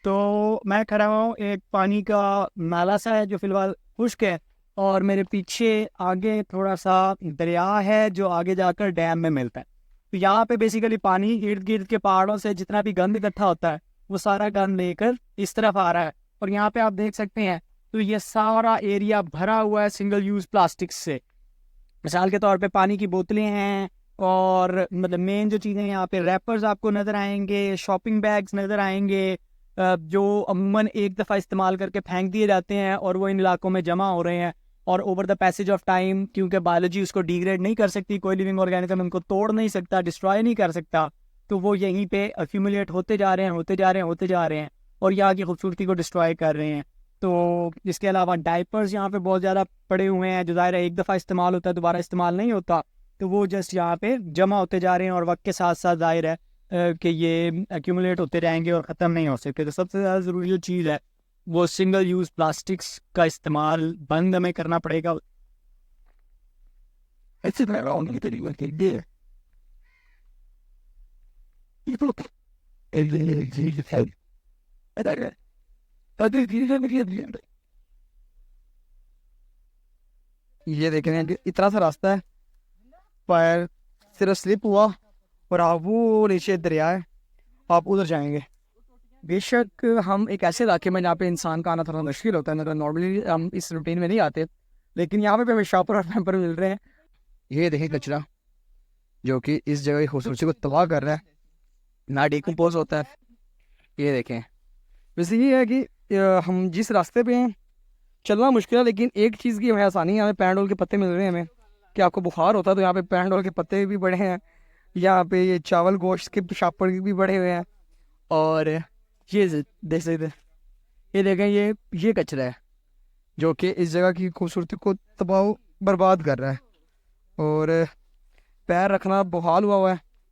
तो मैं खड़ा हूँ एक पानी का नाला सा है जो फिलहाल खुश्क है, और मेरे पीछे आगे थोड़ा सा दरिया है जो आगे जाकर डैम में मिलता है। तो यहाँ पे बेसिकली पानी इर्द गिर्द के पहाड़ों से जितना भी गंद इकट्ठा होता है वो सारा गंद लेकर इस तरफ आ रहा है। और यहाँ पे आप देख सकते हैं तो ये सारा एरिया भरा हुआ है सिंगल यूज प्लास्टिक से। मिसाल के तौर पे पानी की बोतलें हैं, और मतलब मेन जो चीज़ें यहाँ पे रैपर्स आपको नज़र आएंगे, शॉपिंग बैग्स नज़र आएंगे, जो अमूमन एक दफ़ा इस्तेमाल करके फेंक दिए जाते हैं और वो इन इलाकों में जमा हो रहे हैं। और over the passage of time, क्योंकि बायोलॉजी उसको डिग्रेड नहीं कर सकती, कोई लिविंग ऑर्गेनिज्म उनको तोड़ नहीं सकता, डिस्ट्रॉय नहीं कर सकता, तो वो यहीं पे अक्यूमुलेट होते जा रहे हैं, होते जा रहे हैं, होते जा रहे हैं, और यहाँ की खूबसूरती को डिस्ट्रॉय कर रहे हैं। तो इसके अलावा डायपर्स यहाँ पे बहुत ज़्यादा पड़े हुए हैं, जो ज़ाहिर है एक दफ़ा इस्तेमाल होता है, दोबारा इस्तेमाल नहीं होता, तो वो जस्ट यहाँ पे जमा होते जा रहे हैं, और वक्त के साथ साथ ज़ाहिर है कि ये एक्यूमुलेट होते रहेंगे और ख़त्म नहीं हो सकते। तो सबसे ज़्यादा ज़रूरी जो चीज़ है वो सिंगल यूज़ प्लास्टिक्स का इस्तेमाल बंद हमें करना पड़ेगा। ऐसे में राउंड तरीके के लिए people ये देख रहे हैं इतना सा रास्ता है, पर सिर्फ स्लिप हुआ और आप वो नीचे दरिया है, आप उधर जाएंगे। बेशक हम एक ऐसे इलाके में जहाँ पे इंसान का आना थोड़ा मुश्किल होता है, मतलब नॉर्मली हम इस रूटीन में नहीं आते, लेकिन यहाँ पे हमें शॉपर और पैम्पर मिल रहे हैं। ये देखें कचरा जो कि इस जगह की खूबसूरती को तबाह कर रहा है, ना डिकम्पोज होता है। ये देखें, वैसे ये है कि हम जिस रास्ते पे हैं चलना मुश्किल है, लेकिन एक चीज़ की हमें आसानी है, हमें पैराडोल के पत्ते मिल रहे हैं। हमें कि आपको बुखार होता है तो यहाँ पे पैराडोल के पत्ते भी बड़े हैं, यहाँ पे ये चावल गोश्त के शापर भी बड़े हुए हैं। और ये देख सकते हैं, ये देखें, ये कचरा है जो कि इस जगह की खूबसूरती को तबाह बर्बाद कर रहा है, और पैर रखना बेहाल हुआ है।